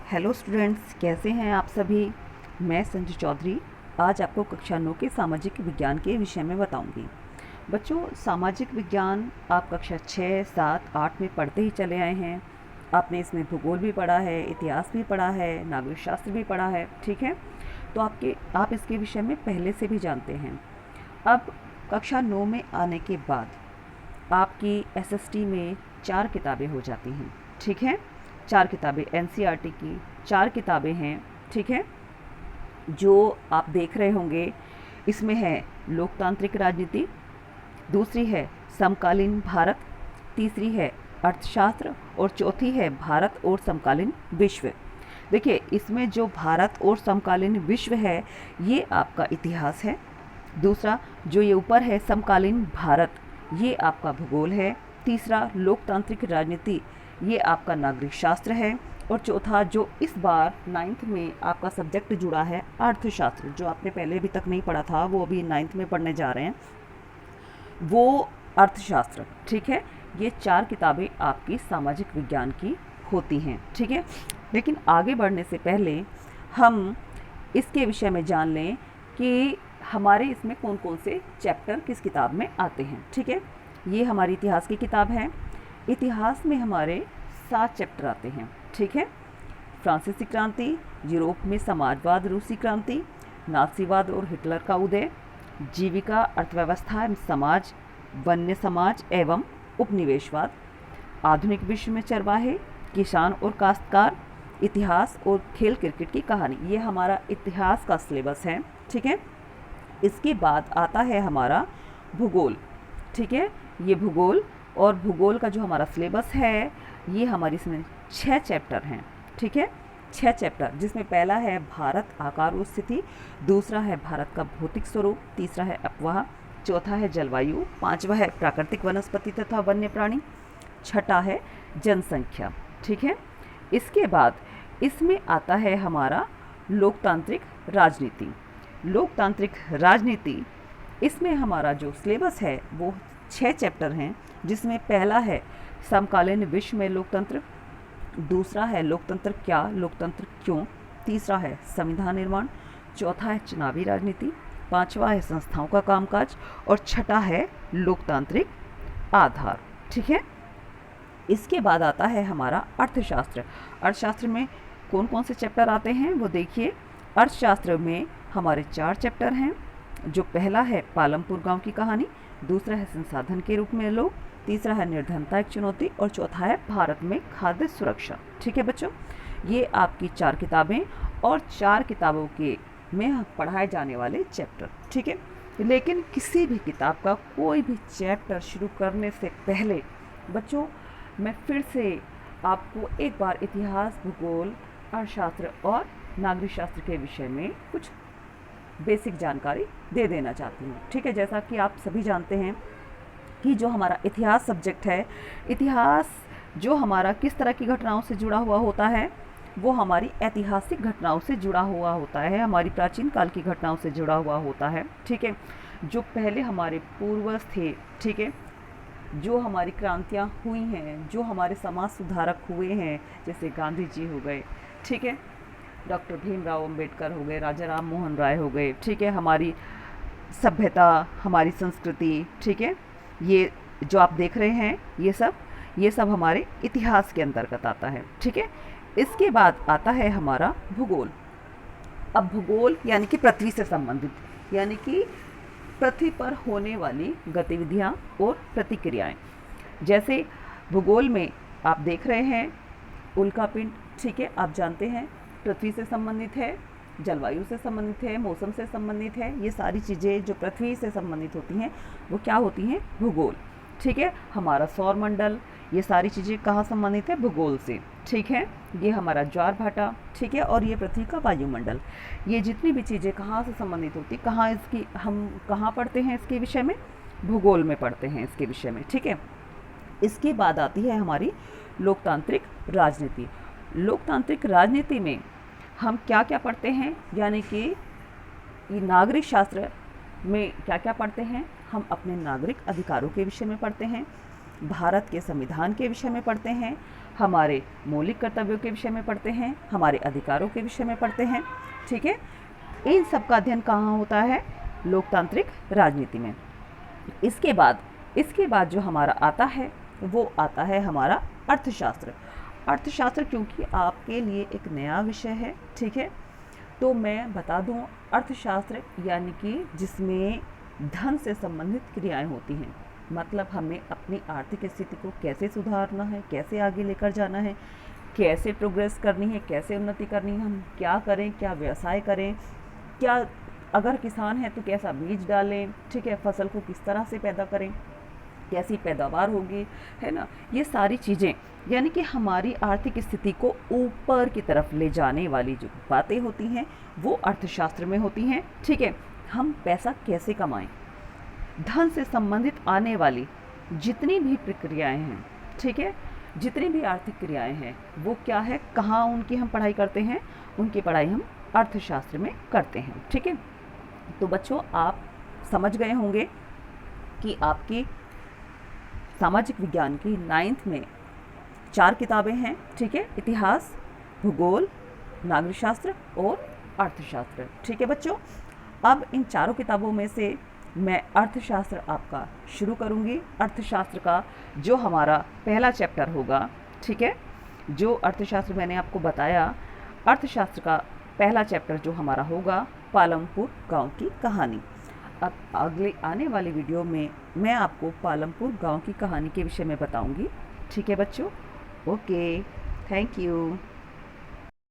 Hello students, कैसे हैं आप सभी। मैं संजू चौधरी आज आपको कक्षा 9 के सामाजिक विज्ञान के विषय में बताऊंगी। बच्चों, सामाजिक विज्ञान आप कक्षा 6, 7, 8 में पढ़ते ही चले आए हैं। आपने इसमें भूगोल भी पढ़ा है, इतिहास भी पढ़ा है, नागरिक शास्त्र भी पढ़ा है, ठीक है। तो आप इसके विषय में पहले से भी जानते हैं। अब कक्षा 9 में आने के बाद आपकी एसएसटी में 4 किताबें हो जाती हैं, ठीक है। 4 किताबें एनसीईआरटी की 4 किताबें हैं, ठीक है, जो आप देख रहे होंगे। इसमें है लोकतांत्रिक राजनीति, दूसरी है समकालीन भारत, तीसरी है अर्थशास्त्र और चौथी है भारत और समकालीन विश्व। देखिए, इसमें जो भारत और समकालीन विश्व है ये आपका इतिहास है। दूसरा जो ये ऊपर है समकालीन भारत, ये आपका भूगोल है। तीसरा लोकतांत्रिक राजनीति, ये आपका नागरिक शास्त्र है। और चौथा जो इस बार 9th में आपका सब्जेक्ट जुड़ा है अर्थशास्त्र, जो आपने पहले अभी तक नहीं पढ़ा था वो अभी 9th में पढ़ने जा रहे हैं, वो अर्थशास्त्र, ठीक है। ये 4 किताबें आपकी सामाजिक विज्ञान की होती हैं, ठीक है। लेकिन आगे बढ़ने से पहले हम इसके विषय में जान लें कि हमारे इसमें कौन कौन से चैप्टर किस किताब में आते हैं, ठीक है। ये हमारी इतिहास की किताब है। इतिहास में हमारे 7 चैप्टर आते हैं, ठीक है। फ्रांसीसी क्रांति, यूरोप में समाजवाद, रूसी क्रांति, नासीवाद और हिटलर का उदय, जीविका, अर्थव्यवस्था एवं समाज, वन्य समाज एवं उपनिवेशवाद, आधुनिक विश्व में चरवाहे, किसान और काश्तकार, इतिहास और खेल क्रिकेट की कहानी। ये हमारा इतिहास का सिलेबस है, ठीक है। इसके बाद आता है हमारा भूगोल, ठीक है। ये भूगोल और भूगोल का जो हमारा सिलेबस है ये हमारी इसमें 6 चैप्टर हैं, ठीक है। 6 चैप्टर, जिसमें पहला है भारत आकार और स्थिति, दूसरा है भारत का भौतिक स्वरूप, तीसरा है अपवाह, चौथा है जलवायु, पांचवा है प्राकृतिक वनस्पति तथा वन्य प्राणी, छठा है जनसंख्या, ठीक है। इसके बाद इसमें आता है हमारा लोकतांत्रिक राजनीति। लोकतांत्रिक राजनीति, इसमें हमारा जो सिलेबस है वो 6 चैप्टर हैं, जिसमें पहला है समकालीन विश्व में लोकतंत्र, दूसरा है लोकतंत्र क्या, लोकतंत्र क्यों, तीसरा है संविधान निर्माण, चौथा है चुनावी राजनीति, पांचवा है संस्थाओं का कामकाज और छठा है लोकतांत्रिक आधार, ठीक है। इसके बाद आता है हमारा अर्थशास्त्र। अर्थशास्त्र में कौन कौन से चैप्टर आते हैं वो देखिए। अर्थशास्त्र में हमारे 4 चैप्टर हैं। जो पहला है पालमपुर गांव की कहानी, दूसरा है संसाधन के रूप में लोग, तीसरा है निर्धनता एक चुनौती और चौथा है भारत में खाद्य सुरक्षा, ठीक है बच्चों। ये आपकी 4 किताबें और 4 किताबों के में पढ़ाए जाने वाले चैप्टर, ठीक है। लेकिन किसी भी किताब का कोई भी चैप्टर शुरू करने से पहले बच्चों मैं फिर से आपको एक बार इतिहास, भूगोल, अर्थशास्त्र और नागरिक शास्त्र के विषय में कुछ बेसिक जानकारी दे देना चाहती हूँ, ठीक है। जैसा कि आप सभी जानते हैं कि जो हमारा इतिहास सब्जेक्ट है, इतिहास जो हमारा किस तरह की घटनाओं से जुड़ा हुआ होता है, वो हमारी ऐतिहासिक घटनाओं से जुड़ा हुआ होता है, हमारी प्राचीन काल की घटनाओं से जुड़ा हुआ होता है, ठीक है। जो पहले हमारे पूर्वज थे, ठीक है, जो हमारी क्रांतियाँ हुई हैं, जो हमारे समाज सुधारक हुए हैं, जैसे गांधी जी हो गए, ठीक है, डॉक्टर भीमराव अंबेडकर हो गए, राजा राम मोहन राय हो गए, ठीक है, हमारी सभ्यता, हमारी संस्कृति, ठीक है, ये जो आप देख रहे हैं ये सब हमारे इतिहास के अंतर्गत आता है, ठीक है। इसके बाद आता है हमारा भूगोल। अब भूगोल यानी कि पृथ्वी से संबंधित, यानी कि पृथ्वी पर होने वाली गतिविधियाँ और प्रतिक्रियाएं। जैसे भूगोल में आप देख रहे हैं उल्कापिंड, ठीक है, आप जानते हैं पृथ्वी से संबंधित है, जलवायु से संबंधित है, मौसम से संबंधित है। ये सारी चीज़ें जो पृथ्वी से संबंधित होती हैं वो क्या होती हैं, भूगोल, ठीक है। हमारा सौर मंडल, ये सारी चीज़ें कहाँ संबंधित है, भूगोल से, ठीक है। ये हमारा ज्वार भाटा, ठीक है, और ये पृथ्वी का वायुमंडल, ये जितनी भी चीज़ें कहाँ से संबंधित होती, कहाँ इसकी हम कहाँ पढ़ते हैं इसके विषय में, भूगोल में पढ़ते हैं इसके विषय में, ठीक है। इसके बाद आती है हमारी लोकतांत्रिक राजनीति। लोकतांत्रिक राजनीति में हम क्या क्या पढ़ते हैं, यानी कि ये नागरिक शास्त्र में क्या क्या पढ़ते हैं, हम अपने नागरिक अधिकारों के विषय में पढ़ते हैं, भारत के संविधान के विषय में पढ़ते हैं, हमारे मौलिक कर्तव्यों के विषय में पढ़ते हैं, हमारे अधिकारों के विषय में पढ़ते हैं। ठीक है, इन सब का अध्ययन कहाँ होता है? लोकतांत्रिक राजनीति में। इसके बाद जो हमारा आता है वो आता है हमारा अर्थशास्त्र। अर्थशास्त्र क्योंकि आपके लिए एक नया विषय है, ठीक है, तो मैं बता दूं, अर्थशास्त्र यानी कि जिसमें धन से संबंधित क्रियाएं होती हैं, मतलब हमें अपनी आर्थिक स्थिति को कैसे सुधारना है, कैसे आगे लेकर जाना है, कैसे प्रोग्रेस करनी है, कैसे उन्नति करनी है, हम क्या करें, क्या व्यवसाय करें, क्या अगर किसान है तो कैसा बीज डालें, ठीक है, फसल को किस तरह से पैदा करें, कैसी पैदावार होगी, है ना। ये सारी चीज़ें यानी कि हमारी आर्थिक स्थिति को ऊपर की तरफ ले जाने वाली जो बातें होती हैं वो अर्थशास्त्र में होती हैं। ठीक है, हम पैसा कैसे कमाएं, धन से संबंधित आने वाली जितनी भी प्रक्रियाएं हैं, ठीक है, जितनी भी आर्थिक क्रियाएं हैं वो क्या है, कहाँ उनकी हम पढ़ाई करते हैं, उनकी पढ़ाई हम अर्थशास्त्र में करते हैं। ठीक है, तो बच्चों आप समझ गए होंगे कि आपकी सामाजिक विज्ञान की 9th में 4 किताबें हैं। ठीक है, इतिहास, भूगोल, नागरिक शास्त्र और अर्थशास्त्र। ठीक है बच्चों, अब इन चारों किताबों में से मैं अर्थशास्त्र आपका शुरू करूंगी। अर्थशास्त्र का जो हमारा पहला चैप्टर होगा, ठीक है, जो अर्थशास्त्र मैंने आपको बताया, अर्थशास्त्र का पहला चैप्टर जो हमारा होगा पालमपुर गांव की कहानी। अब अगले आने वाली वीडियो में मैं आपको पालमपुर गांव की कहानी के विषय में बताऊंगी। ठीक है बच्चों, ओके, थैंक यू।